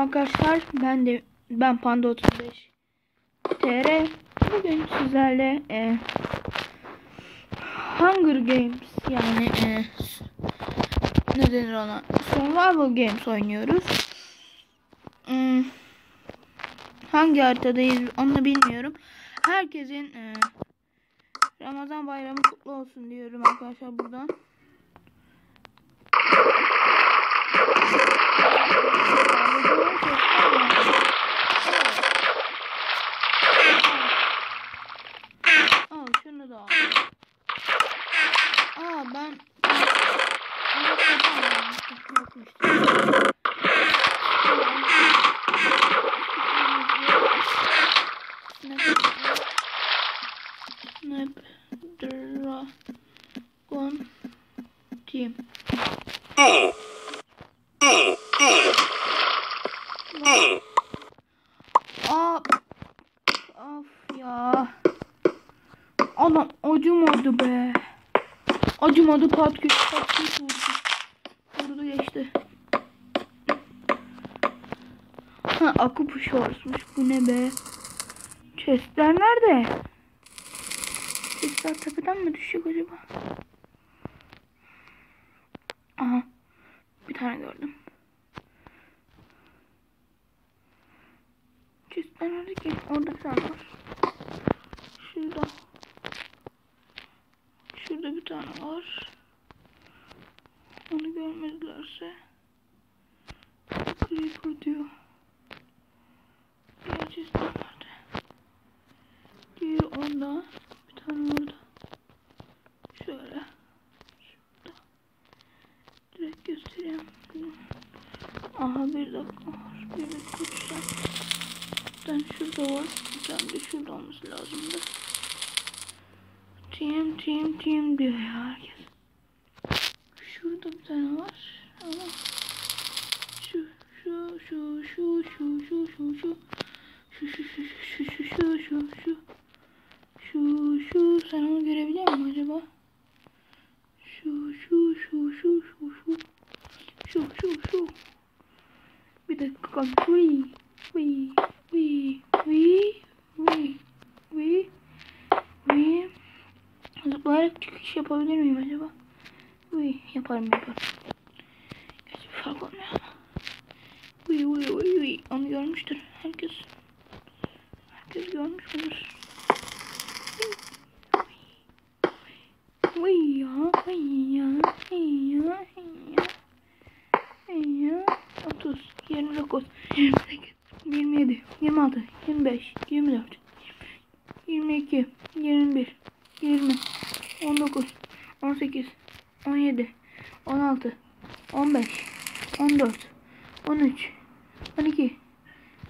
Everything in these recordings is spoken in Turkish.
arkadaşlar, ben Panda 35 TR. Bugün sizlerle Hunger Games, yani ne denir ona, Survival Games oynuyoruz. Hangi haritadayız onu bilmiyorum. Herkesin Ramazan bayramı kutlu olsun diyorum arkadaşlar buradan. Şunu da al. Ben Snapdragon Team. Of ya. Adam acımadı be. Acımadı, pat vurdu. Vurdu geçti. Akupış varsmış. Bu ne be? Chestler nerede? Chestler tepeden mi düşecek acaba? Aha. Bir tane gördüm. Chestler nerede ki? Orada bir tane var. Şurada. Şurada bir tane var. Onu görmedilerse Creeper diyor. Diğer chestler nerede? Diğeri onda. Bir tane orada. Şöyle. Şurada. Direkt göstereyim. Aha, bir dakika var. Bir dakika tutacağım. Bir tane şurada var. Bir tane de şurada olması lazımdı. Team diyor ya herkes. Şurada bir tane var. Ama şu sen onu görebiliyor musun acaba? Şu bir dakika. Zıplayarak çıkış yapabilir miyim acaba? Yaparım. Gerçi bir fark olmuyor ama. Onu görmüştür herkes. Herkes görmüş müdür? Ya. 30, 29, 28, 27, 26, 25, 24, 22, 21, 20, 19, 18, 17, 16, 15, 14, 13, 12,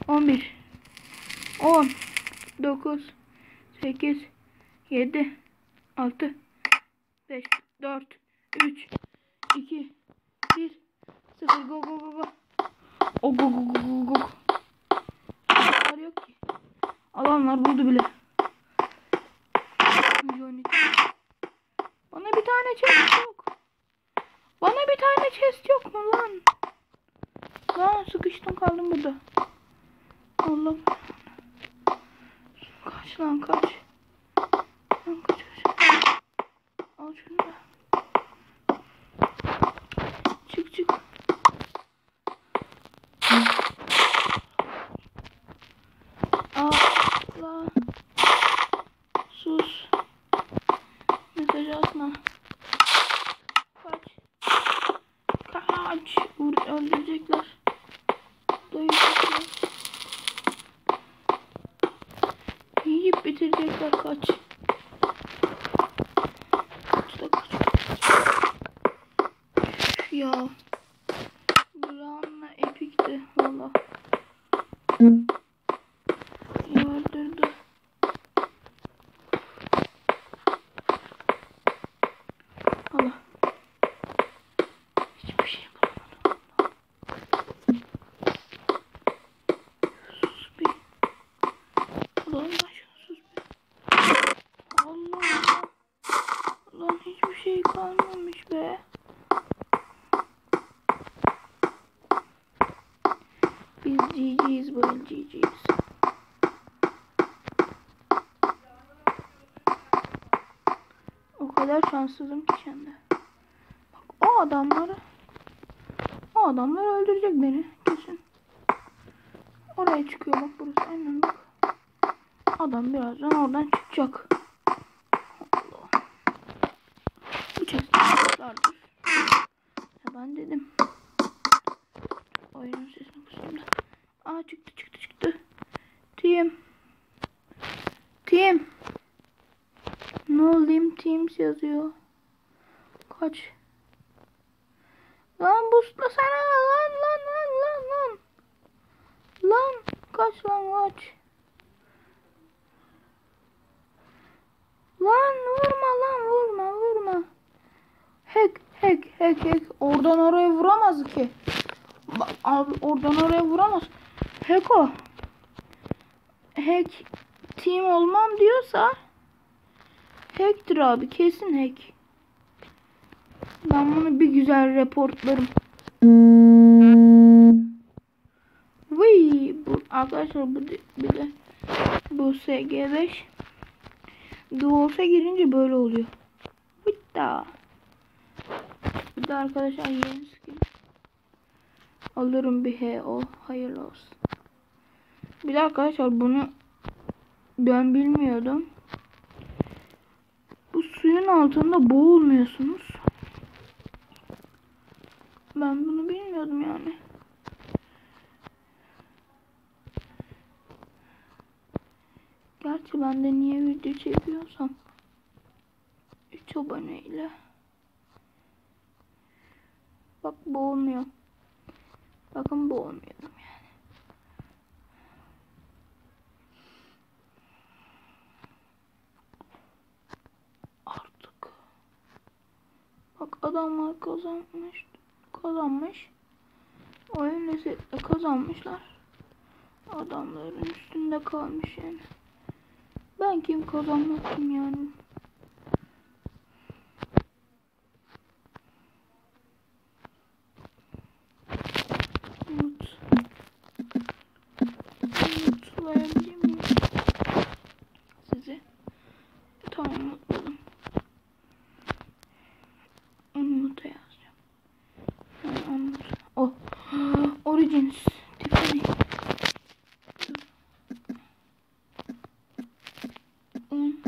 11, 10, 9, 8, 7, 6, 5, 4, 3, 2, 1, 0, go. Go. Yok ki. Alanlar buldu bile. Bana bir tane chest yok mu lan? Lan sıkıştım kaldım burada. Allah. Kaç. Kaç. Al şunu da. Çık. Allah. Sus. Mesaj atma. Kaç. Öldürecekler. Dayayacaklar. Yiyip bitirecekler. Kaç. Ya. Buranla epikti valla. Yardırdı. Allah. Hiçbir şey yapamadım. Sus bir. Allah aşkına sus bir. Allah. Lan hiçbir şey kalmamış be. Biz GG'yiz, böyle GG'yiz. O kadar şanssızım ki şimdi. Bak o adamlar öldürecek beni kesin. Oraya çıkıyor bak, burası aynen bak. Adam birazdan oradan çıkacak. Allah. Bu chestlerdir. Ya ben dedim. Oyunun sesini kısayım da. Aa çıktı. Team. Ne olayım, Teams yazıyor. Kaç. Lan buslasana lan. Lan kaç lan kaç. Lan vurma. Hack. Oradan oraya vuramaz ki. Abi oradan oraya vuramaz. Hack o. Hack team olmam diyorsa hack'tir abi, kesin hack. Ben bunu bir güzel reportlarım. Bu arkadaşlar, bir de bu SG5 Duos'a girince böyle oluyor. Bitta. Bir de arkadaşlar yeni skin alırım, bir HO hayırlı olsun. Bir de arkadaşlar bunu ben bilmiyordum. Bu suyun altında boğulmuyorsunuz. Ben bunu bilmiyordum yani. Gerçi ben de niye video çekiyorsam 3 aboneyle. Bak boğulmuyor. Bakın boğulmuyordum yani. Artık. Bak adamlar kazanmış. Oyun lezzetle kazanmışlar. Adamların üstünde kalmış yani. Ben kim kazanmaktım yani. Mutlayabilir miyim sizi? Tamam, mutladım. Unut'a yazacağım. Unut. Oh. Origins. Tiffany. Unut.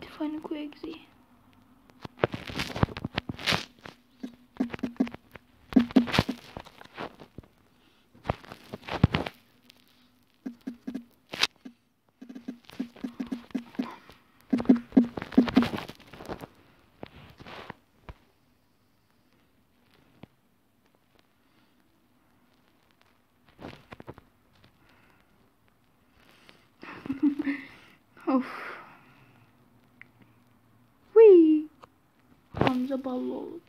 Tiffany Quexi. Of. Wee. Hamza Ballıoğlu.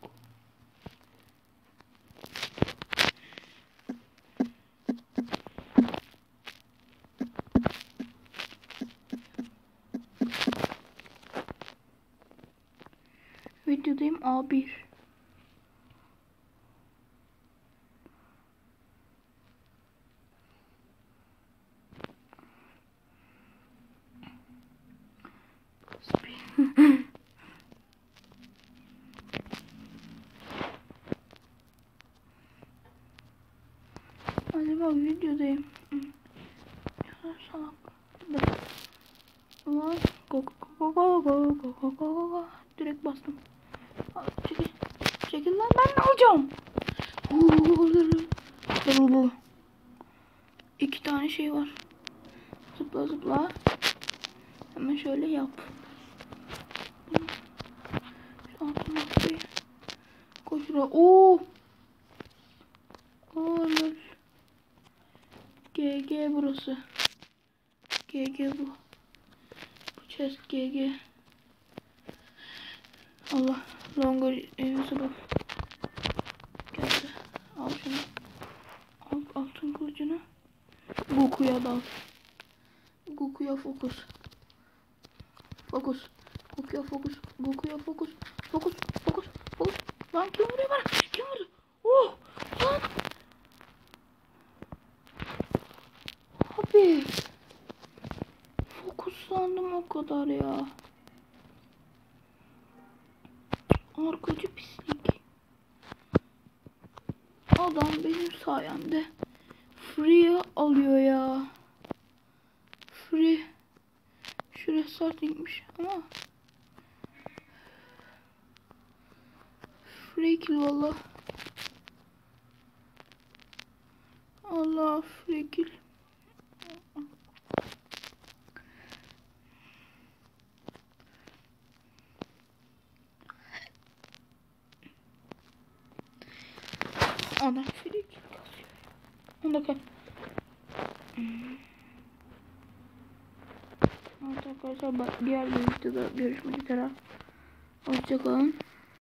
Videodayım A1. Acaba videodayım. Ya salak. Ulan go. Direkt bastım. Çekil lan, ben ne alacağım? 2 tane şey var. Zıpla. Hemen şöyle yap. Şu altına atlayayım. Koş şuraya. Oo. Olur. GG burası. GG bu. Bu chest GG. Allah. Longer evimize bak. Geldi. Al şunu. Al altın kılıcını. Goku'ya dal. Goku'ya fokus. Fokus. Goku'ya fokus. Goku'ya fokus. Fokus. Fokus. Fokus. Lan kim vuruyor bana? Kim vurdu? Oh! Lan! Abi. Fokuslandım o kadar ya. Arkacı pislik. Adam benim sayemde free alıyor ya. Free. Şuraya startingmiş ama free kill valla. Allah free kill. Ana free kill kasıyor. Onda kal. Evet arkadaşlar, diğer bir videoda görüşmek üzere. Hoşçakalın.